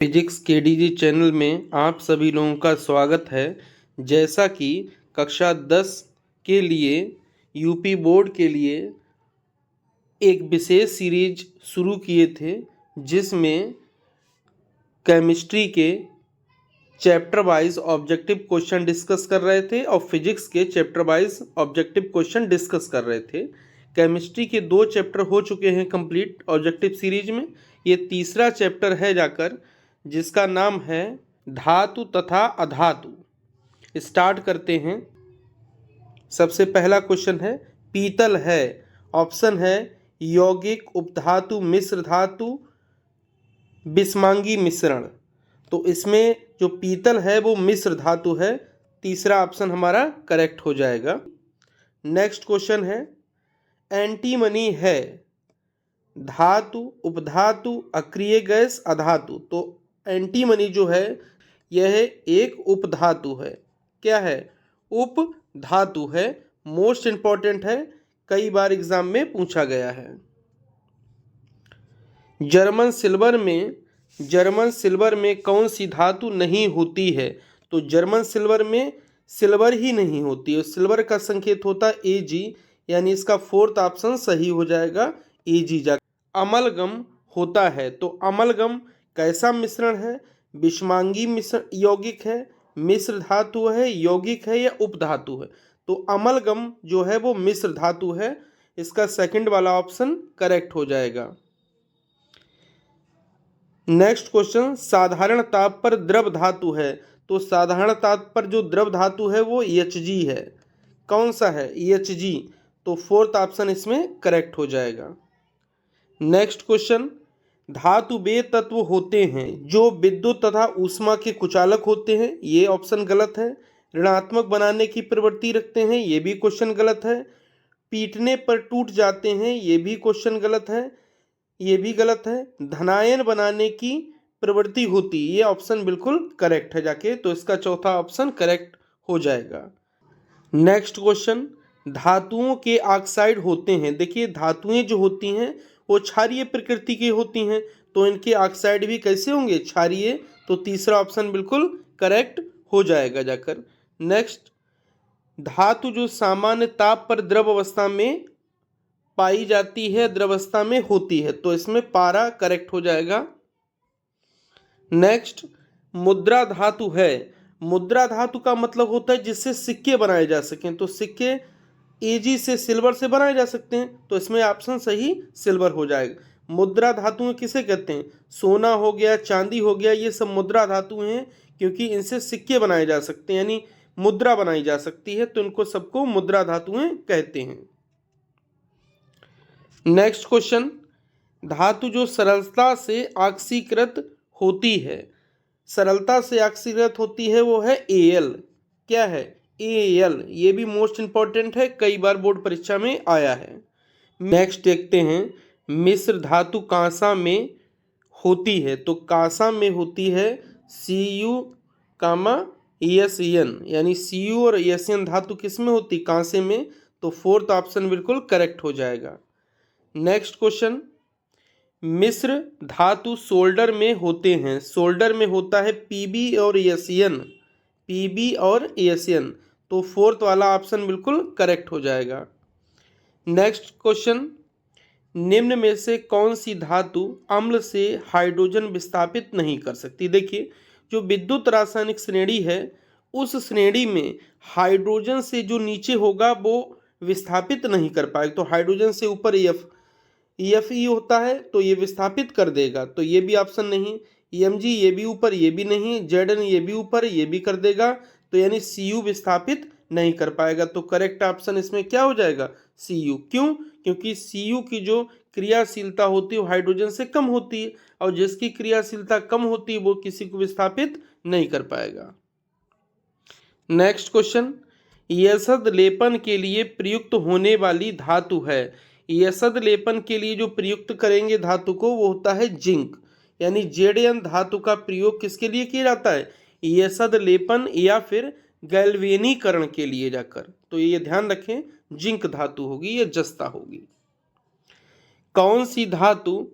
Physics केडीजी channel में आप सभी लोगों का स्वागत है। जैसा कि कक्षा 10 के लिए यूपी बोर्ड के लिए एक विशेष सीरीज शुरू किए थे, जिसमें केमिस्ट्री के chapter wise objective question discuss कर रहे थे और फिजिक्स के chapter wise objective question discuss कर रहे थे। केमिस्ट्री के 2 चैप्टर हो चुके हैं कंप्लीट ऑब्जेक्टिव सीरीज में। ये तीसरा चैप्टर है जाकर, जिसका नाम है धातु तथा अधातु। स्टार्ट करते हैं। सबसे पहला क्वेश्चन है, पीतल है। ऑप्शन है यौगिक, उपधातु, मिश्र धातु, बिस्मांगी मिश्रण। तो इसमें जो पीतल है वो मिश्र धातु है। तीसरा ऑप्शन हमारा करेक्ट हो जाएगा। नेक्स्ट क्वेश्चन है, एंटीमनी है। धातु, उपधातु, अक्रिय गैस, अधातु। तो एंटीमनी जो है यह एक उपधातु है। क्या है? उपधातु है। मोस्ट इंपॉर्टेंट है, कई बार एग्जाम में पूछा गया है। जर्मन सिल्वर में कौन सी धातु नहीं होती है? तो जर्मन सिल्वर में सिल्वर ही नहीं होती है। सिल्वर का संकेत होता है Ag, यानी इसका फोर्थ ऑप्शन सही हो जाएगा Ag। अमलगम होता है। तो अमलगम कैसा मिश्रण है? बिस्मांगी मिश्रण यौगिक है, मिश्र धातु है, यौगिक है या उपधातु है? तो अमलगम जो है वो मिश्र धातु है। इसका सेकंड वाला ऑप्शन करेक्ट हो जाएगा। नेक्स्ट क्वेश्चन, साधारण ताप पर द्रव धातु है। तो साधारण ताप पर जो द्रव धातु है वो Hg है। कौन सा है? Hg। तो फोर्थ ऑप्शन इसमें करेक्ट हो जाएगा। नेक्स्ट क्वेश्चन, धातु वे तत्व होते हैं जो विद्युत तथा ऊष्मा के कुचालक होते हैं। ये ऑप्शन गलत है। ऋणात्मक बनाने की प्रवृत्ति रखते हैं, ये भी क्वेश्चन गलत है। पीटने पर टूट जाते हैं, ये भी क्वेश्चन गलत है, ये भी गलत है। धनायन बनाने की प्रवृत्ति होती है, ये ऑप्शन बिल्कुल करेक्ट है जाके। तो इसका चौथा ऑप्शन करेक्ट हो जाएगा। नेक्स्ट क्वेश्चन, धातुओं के ऑक्साइड होते हैं। देखिए, धातुएं जो होती हैं वो क्षारीय प्रकृति की होती हैं, तो इनके ऑक्साइड भी कैसे होंगे? क्षारीय। तो तीसरा ऑप्शन बिल्कुल करेक्ट हो जाएगा जाकर। नेक्स्ट, धातु जो सामान्य ताप पर द्रव अवस्था में पाई जाती है, द्रवस्था में होती है, तो इसमें पारा करेक्ट हो जाएगा। नेक्स्ट, मुद्रा धातु है। मुद्रा धातु का मतलब होता है जिससे सिक्के बनाए जा सकें। तो सिक्के Ag से, सिल्वर से बनाए जा सकते हैं, तो इसमें ऑप्शन सही सिल्वर हो जाएगा। मुद्रा धातुएं किसे कहते हैं? सोना हो गया, चांदी हो गया, ये सब मुद्रा धातुएं हैं, क्योंकि इनसे सिक्के बनाए जा सकते हैं, यानी मुद्रा बनाई जा सकती है, तो इनको सबको मुद्रा धातुएं कहते हैं। नेक्स्ट क्वेश्चन, धातु जो सरलता से ऑक्सीकृत होती है, सरलता से ऑक्सीकृत होती है, वो है Al। क्या है? Al। ये भी मोस्ट इंपॉर्टेंट है, कई बार बोर्ड परीक्षा में आया है। नेक्स्ट देखते हैं, मिश्र धातु कांसा में होती है। तो कांसा में होती है Cu, Sn, यानी Cu और Sn धातु किस में होती? कांसे में। तो फोर्थ ऑप्शन बिल्कुल करेक्ट हो जाएगा। नेक्स्ट क्वेश्चन, मिश्र धातु सोल्डर में होते हैं। सोल्डर में होता है Pb और Sn, Pb और Sn। तो फोर्थ वाला ऑप्शन बिल्कुल करेक्ट हो जाएगा। नेक्स्ट क्वेश्चन, निम्न में से कौन सी धातु अम्ल से हाइड्रोजन विस्थापित नहीं कर सकती? देखिए, जो विद्युत रासायनिक श्रेणी है, उस श्रेणी में हाइड्रोजन से जो नीचे होगा वो विस्थापित नहीं कर पाएगा। तो हाइड्रोजन से ऊपर Fe होता है, तो ये विस्थापित कर देगा, तो ये भी ऑप्शन नहीं। Mg ये भी ऊपर, ये भी नहीं। Zn ये भी ऊपर, ये भी कर देगा, तो यानी Cu विस्थापित नहीं कर पाएगा। तो करेक्ट ऑप्शन इसमें क्या हो जाएगा? Cu। क्यों? क्योंकि Cu की जो क्रियाशीलता होती है वो हाइड्रोजन से कम होती है, और जिसकी क्रियाशीलता कम होती है वो किसी को विस्थापित नहीं कर पाएगा। नेक्स्ट क्वेश्चन, यशद लेपन के लिए प्रयुक्त होने वाली धातु है। यशद लेपन के लिए जो प्रयुक्त करेंगे धातु को, वो होता है जिंक, यानी Zn धातु का प्रयोग किसके लिए किया जाता है? यशद लेपन या फिर गैल्वेनीकरण के लिए जाकर। तो ये ध्यान रखें, जिंक धातु होगी या जस्ता होगी। कौन सी धातु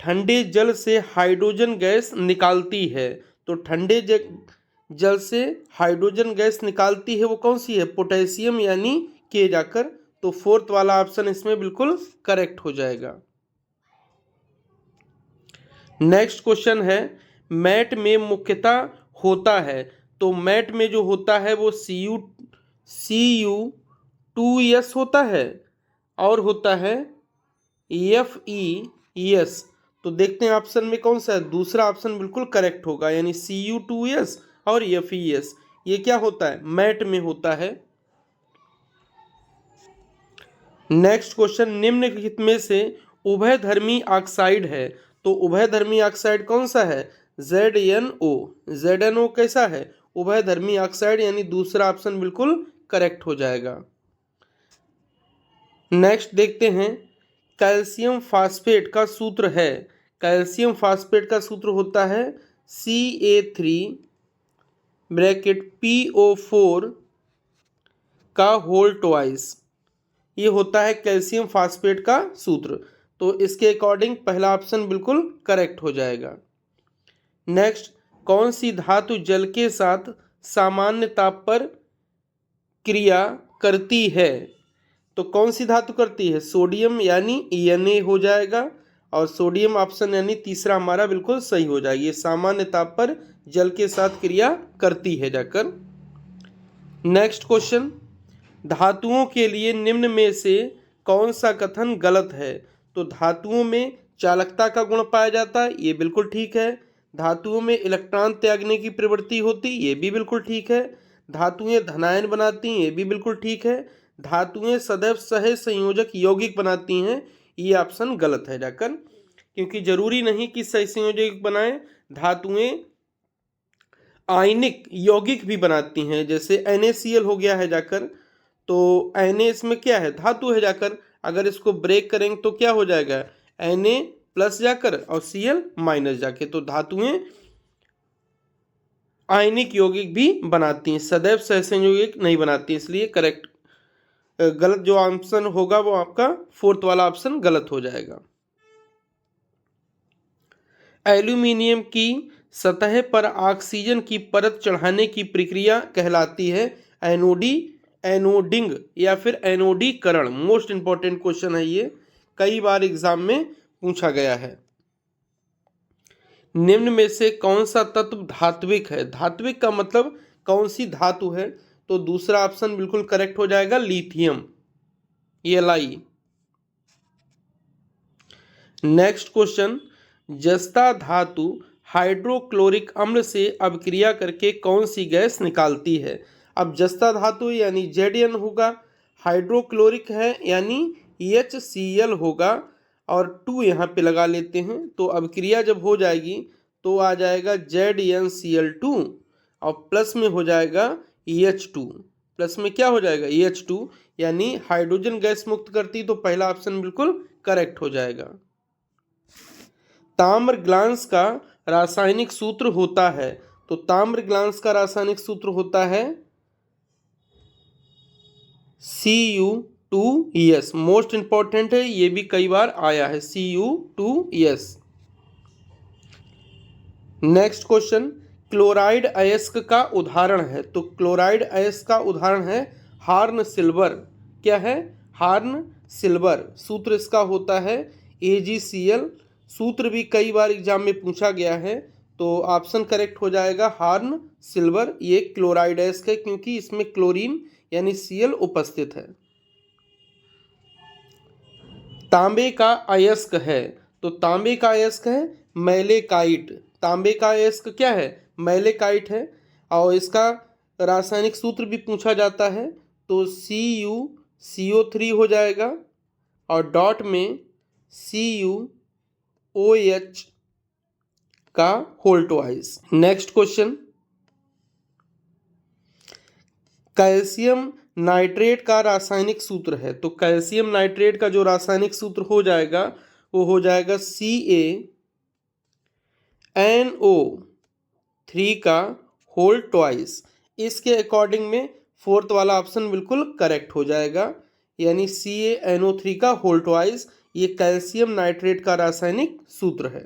ठंडे जल से हाइड्रोजन गैस निकालती है। तो ठंडे जल से हाइड्रोजन गैस निकालती है वो कौन सी है? पोटेशियम यानी के जाकर। तो फोर्थ वाला ऑप्शन इसमें बिल्कुल करेक्ट हो जाएगा। नेक्स्ट क्वेश्चन है, मैट में मुख्यतः होता है। तो मैट में जो होता है वो Cu2S होता है और होता है FeS। तो देखते हैं ऑप्शन में कौन सा है। दूसरा ऑप्शन बिल्कुल करेक्ट होगा, यानी Cu2S और FeS ये क्या होता है? मैट में होता है। नेक्स्ट क्वेश्चन, निम्नलिखित में से उभयधर्मी ऑक्साइड है। तो उभयधर्मी ऑक्साइड कौन सा है? ZnO। ZnO कैसा है? उभयधर्मी ऑक्साइड, यानी दूसरा ऑप्शन बिल्कुल करेक्ट हो जाएगा। नेक्स्ट देखते हैं, कैल्शियम फास्फेट का सूत्र है। कैल्शियम फास्फेट का सूत्र होता है Ca3(PO4 का होल ट्वाइस। ये होता है कैल्शियम फास्फेट का सूत्र। तो इसके अकॉर्डिंग पहला ऑप्शन बिल्कुल करेक्ट हो जाएगा। नेक्स्ट, कौन सी धातु जल के साथ सामान्य ताप पर क्रिया करती है? तो कौन सी धातु करती है? सोडियम यानी Na हो जाएगा, और सोडियम ऑप्शन यानी तीसरा हमारा बिल्कुल सही हो जाएगा। ये सामान्य ताप पर जल के साथ क्रिया करती है जाकर। नेक्स्ट क्वेश्चन, धातुओं के लिए निम्न में से कौन सा कथन गलत है? तो धातुओं में चालकता का गुण पाया जाता है, ये बिल्कुल ठीक है। धातुओं में इलेक्ट्रॉन त्यागने की प्रवृत्ति होती, ये भी बिल्कुल ठीक है। धातुएं धनायन बनाती हैं, ये भी बिल्कुल ठीक है। धातुएं सदैव सह संयोजक यौगिक बनाती हैं, ये ऑप्शन गलत है जाकर, क्योंकि जरूरी नहीं कि सह संयोजक बनाएं। धातुएं आयनिक यौगिक भी बनाती हैं, जैसे NaCl हो गया है जाकर। तो Na इसमें क्या है? धातु है जाकर। अगर इसको ब्रेक करेंगे तो क्या हो जाएगा? Na+ जाकर और Cl- जाके। तो धातुएं आयनिक यौगिक भी बनाती हैं, सदैव सहसंयोगिक नहीं बनाती, इसलिए करेक्ट गलत जो ऑप्शन होगा वो आपका फोर्थ वाला ऑप्शन गलत हो जाएगा। एल्यूमिनियम की सतह पर ऑक्सीजन की परत चढ़ाने की प्रक्रिया कहलाती है एनोडिंग या फिर एनोडीकरण। मोस्ट इंपॉर्टेंट क्वेश्चन है ये, कई बार एग्जाम में पूछा गया है। निम्न में से कौन सा तत्व धात्विक है? धात्विक का मतलब कौन सी धातु है? तो दूसरा ऑप्शन बिल्कुल करेक्ट हो जाएगा, लिथियम, Li। नेक्स्ट क्वेश्चन, जस्ता धातु हाइड्रोक्लोरिक अम्ल से अभिक्रिया करके कौन सी गैस निकालती है? अब जस्ता धातु यानी Zn होगा, हाइड्रोक्लोरिक है यानी HCl होगा, और 2 यहाँ पे लगा लेते हैं। तो अभिक्रिया जब हो जाएगी तो आ जाएगा ZnCl2 और प्लस में हो जाएगा H2। प्लस में क्या हो जाएगा? H2, यानी हाइड्रोजन गैस मुक्त करती, तो पहला ऑप्शन बिल्कुल करेक्ट हो जाएगा। ताम्र ग्लांस का रासायनिक सूत्र होता है। तो ताम्र ग्लांस का रासायनिक सूत्र होता है Cu2S। मोस्ट इंपॉर्टेंट है, ये भी कई बार आया है, Cu2S। नेक्स्ट क्वेश्चन, क्लोराइड अयस्क का उदाहरण है। तो क्लोराइड अयस्क का उदाहरण है हार्न सिल्वर। क्या है? Horn silver. सूत्र इसका होता है AgCl। सूत्र भी कई बार एग्जाम में पूछा गया है, तो ऑप्शन करेक्ट हो जाएगा हार्न सिल्वर। ये क्लोराइड अयस्क है क्योंकि इसमें क्लोरीन यानी Cl उपस्थित है। तांबे का अयस्क है। तो तांबे का अयस्क है मैलेकाइट। तांबे का अयस्क क्या है? मैलेकाइट है, और इसका रासायनिक सूत्र भी पूछा जाता है, तो CuCO3 हो जाएगा और डॉट में CuOH का whole twice. Next question, calcium nitrate का रासायनिक सूत्र है। तो कैल्शियम नाइट्रेट का जो रासायनिक सूत्र हो जाएगा वो हो जाएगा CaNO3 का होल ट्वाइस। इसके अकॉर्डिंग में फोर्थ वाला ऑप्शन बिल्कुल करेक्ट हो जाएगा, यानी CaNO3 का होल ट्वाइस। ये कैल्शियम नाइट्रेट का रासायनिक सूत्र है।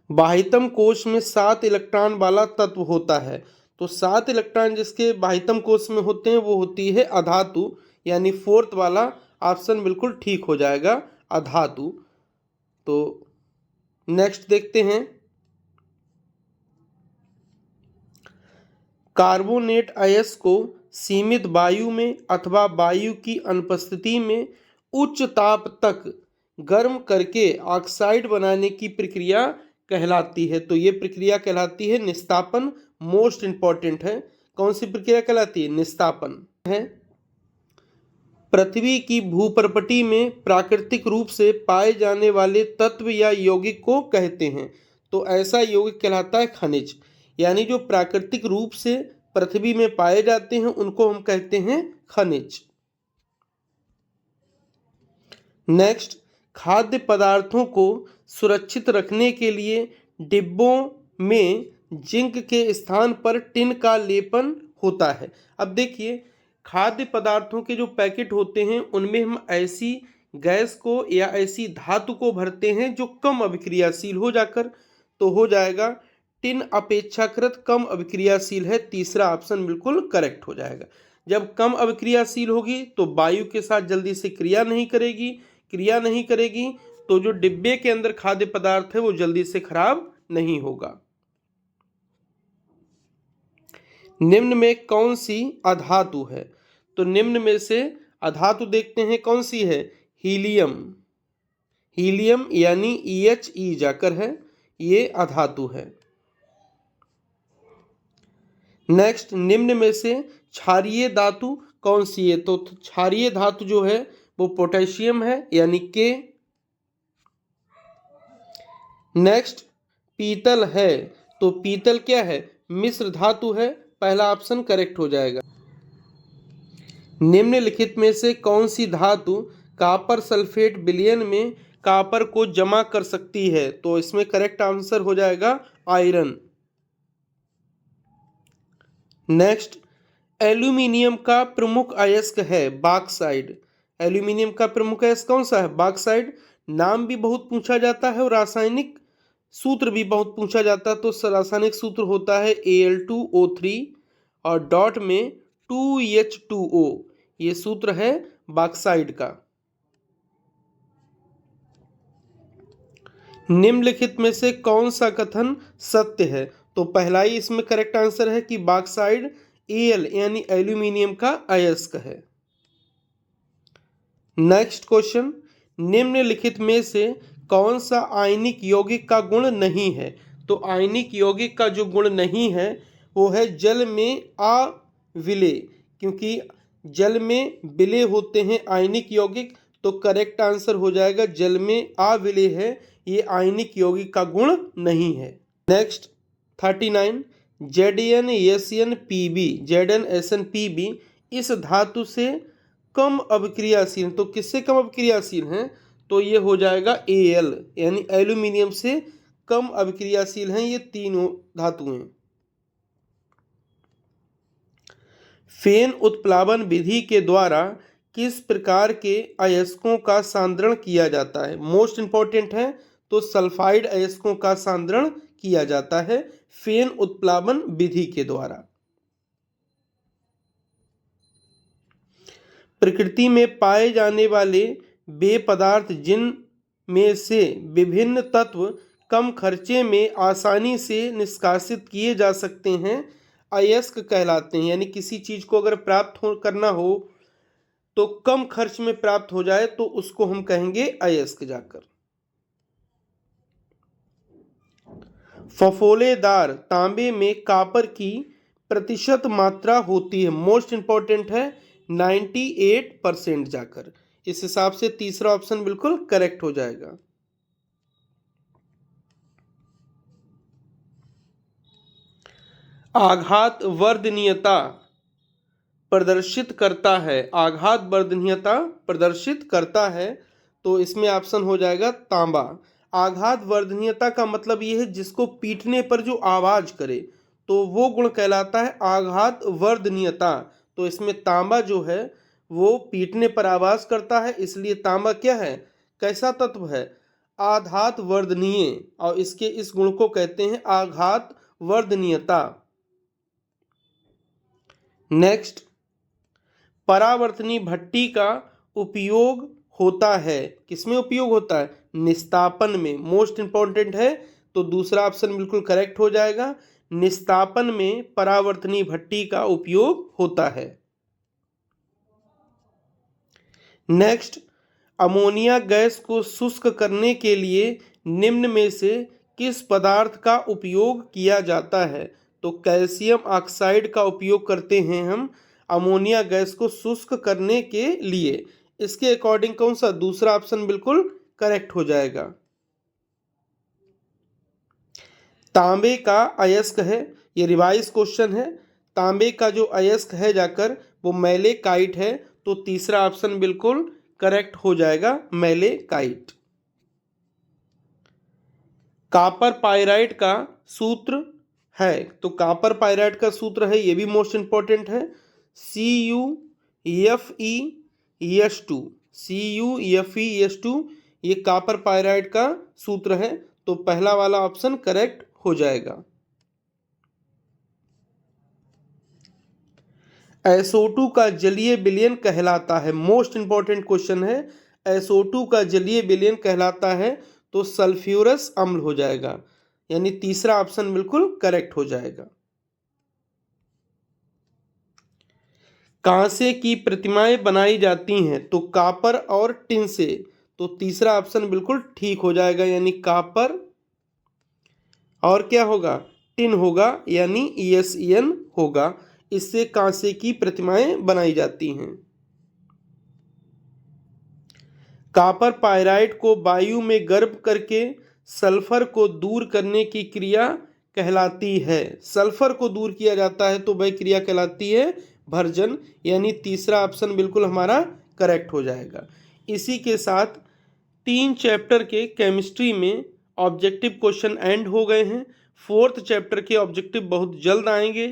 बाह्यतम कोश में 7 इलेक्ट्रॉन वाला तत्व होता है। तो 7 इलेक्ट्रॉन जिसके बाह्यतम कोश में होते हैं वो होती है अधातु, यानी फोर्थ वाला ऑप्शन बिल्कुल ठीक हो जाएगा, अधातु। तो नेक्स्ट देखते हैं, कार्बोनेट अयस्क को सीमित वायु में अथवा वायु की अनुपस्थिति में उच्च ताप तक गर्म करके ऑक्साइड बनाने की प्रक्रिया कहलाती है। तो ये प्रक्रिया कहलाती है निस्तापन। मोस्ट इंपॉर्टेंट है, कौन सी प्रक्रिया कहलाती है? निस्तापन है। पृथ्वी की भूपर्पटी में प्राकृतिक रूप से पाए जाने वाले तत्व या यौगिक को कहते हैं। तो ऐसा यौगिक कहलाता है खनिज, यानी जो प्राकृतिक रूप से पृथ्वी में पाए जाते हैं उनको हम कहते हैं खनिज। नेक्स्ट, खाद्य पदार्थों को सुरक्षित रखने के लिए डिब्बों में जिंक के स्थान पर टिन का लेपन होता है। अब देखिए, खाद्य पदार्थों के जो पैकेट होते हैं उनमें हम ऐसी गैस को या ऐसी धातु को भरते हैं जो कम अभिक्रियाशील हो जाकर, तो हो जाएगा टिन अपेक्षाकृत कम अभिक्रियाशील है। तीसरा ऑप्शन बिल्कुल करेक्ट हो जाएगा। जब कम अभिक्रियाशील होगी तो वायु के साथ जल्दी से क्रिया नहीं करेगी तो जो डिब्बे के अंदर खाद्य पदार्थ है वो जल्दी से खराब नहीं होगा। निम्न में कौन सी अधातु है? तो निम्न में से अधातु देखते हैं कौन सी है? हीलियम। हीलियम यानी EHE जाकर है, ये अधातु है। नेक्स्ट, निम्न में से क्षारीय धातु कौन सी है? तो क्षारीय धातु जो है वो पोटेशियम है, यानी K। नेक्स्ट, पीतल है, तो पीतल क्या है? मिश्र धातु है, पहला ऑप्शन करेक्ट हो जाएगा। निम्नलिखित में से कौन सी धातु कॉपर सल्फेट विलयन में कॉपर को जमा कर सकती है? तो इसमें करेक्ट आंसर हो जाएगा आयरन। नेक्स्ट, एल्यूमिनियम का प्रमुख अयस्क है बॉक्साइट। एल्यूमिनियम का प्रमुख अयस्क कौन सा है? बॉक्साइट। नाम भी बहुत पूछा जाता है और रासायनिक सूत्र भी बहुत पूछा जाता है। तो रासायनिक सूत्र होता है Al2O3 और डॉट में 2H2O, ये सूत्र है बॉक्साइट का। निम्नलिखित में से कौन सा कथन सत्य है? तो पहला ही इसमें करेक्ट आंसर है कि बॉक्साइट Al यानी एल्यूमिनियम का अयस्क है। नेक्स्ट क्वेश्चन, निम्नलिखित में से कौन सा आयनिक यौगिक का गुण नहीं है? तो आयनिक यौगिक का जो गुण नहीं है वो है जल में अविलेय, क्योंकि जल में विलेय होते हैं आयनिक यौगिक। तो करेक्ट आंसर हो जाएगा जल में अविलेय है, ये आयनिक यौगिक का गुण नहीं है। नेक्स्ट 39, ZnSnPb इस धातु से कम अभिक्रियाशील, तो किससे कम अभिक्रियाशील हैं? तो ये हो जाएगा Al यानी एल्यूमिनियम से कम अभिक्रियाशील हैं ये तीनों धातुएं। फेन उत्प्लावन विधि के द्वारा किस प्रकार के अयस्कों का सांद्रण किया जाता है? मोस्ट इंपॉर्टेंट है, तो सल्फाइड अयस्कों का सांद्रण किया जाता है फेन उत्प्लावन विधि के द्वारा। प्रकृति में पाए जाने वाले वे पदार्थ जिन में से विभिन्न तत्व कम खर्चे में आसानी से निष्कासित किए जा सकते हैं अयस्क कहलाते हैं। यानी किसी चीज को अगर करना हो तो कम खर्च में प्राप्त हो जाए तो उसको हम कहेंगे अयस्क जाकर। फफोलेदार तांबे में कॉपर की प्रतिशत मात्रा होती है, मोस्ट इंपॉर्टेंट है 98% जाकर। इस हिसाब से तीसरा ऑप्शन बिल्कुल करेक्ट हो जाएगा। आघात वर्धनीयता प्रदर्शित करता है, आघात वर्धनीयता प्रदर्शित करता है, तो इसमें ऑप्शन हो जाएगा तांबा। आघात वर्धनीयता का मतलब ये है जिसको पीटने पर जो आवाज करे तो वो गुण कहलाता है आघात वर्धनीयता। तो इसमें तांबा जो है वो पीटने पर आवाज करता है, इसलिए तांबा क्या है, कैसा तत्व है, आघात वर्धनीय, और इसके इस गुण को कहते हैं आघात वर्धनीयता। नेक्स्ट, परावर्तनी भट्टी का उपयोग होता है, किसमें उपयोग होता है, निस्तापन में। मोस्ट इंपॉर्टेंट है, तो दूसरा ऑप्शन बिल्कुल करेक्ट हो जाएगा, निस्तापन में परावर्तनी भट्टी का उपयोग होता है। नेक्स्ट, अमोनिया गैस को शुष्क करने के लिए निम्न में से किस पदार्थ का उपयोग किया जाता है, तो कैल्शियम ऑक्साइड का उपयोग करते हैं हम अमोनिया गैस को शुष्क करने के लिए। इसके अकॉर्डिंग कौन सा, दूसरा ऑप्शन बिल्कुल करेक्ट हो जाएगा। तांबे का अयस्क है, ये रिवाइज क्वेश्चन है, तांबे का जो अयस्क है जाकर वो मैलेकाइट है, तो तीसरा ऑप्शन बिल्कुल करेक्ट हो जाएगा, मैलेकाइट। कॉपर पाइराइट का सूत्र है, तो कॉपर पाइराइट का सूत्र है, ये भी मोस्ट इंपॉर्टेंट है, CuFeS2, CuFeS2, ये कॉपर पाइराइट का सूत्र है, तो पहला वाला ऑप्शन करेक्ट हो जाएगा। SO2 का जलीय विलयन कहलाता है, मोस्ट इंपॉर्टेंट क्वेश्चन है, SO2 का जलीय विलयन कहलाता है, तो सल्फ्यूरस अम्ल हो जाएगा, यानी तीसरा ऑप्शन बिल्कुल करेक्ट हो जाएगा। कांसे की प्रतिमाएं बनाई जाती हैं, तो कॉपर और टिन से, तो तीसरा ऑप्शन बिल्कुल ठीक हो जाएगा, यानी कॉपर और क्या होगा, टिन होगा, यानी ESEN होगा, इससे कांसे की प्रतिमाएं बनाई जाती हैं। कॉपर पाइराइट को वायु में गर्म करके सल्फर को दूर करने की क्रिया कहलाती है, सल्फर को दूर किया जाता है तो वह क्रिया कहलाती है भर्जन, यानी तीसरा ऑप्शन बिल्कुल हमारा करेक्ट हो जाएगा। इसी के साथ 3 चैप्टर के केमिस्ट्री में ऑब्जेक्टिव क्वेश्चन एंड हो गए हैं। 4th चैप्टर के ऑब्जेक्टिव बहुत जल्द आएंगे।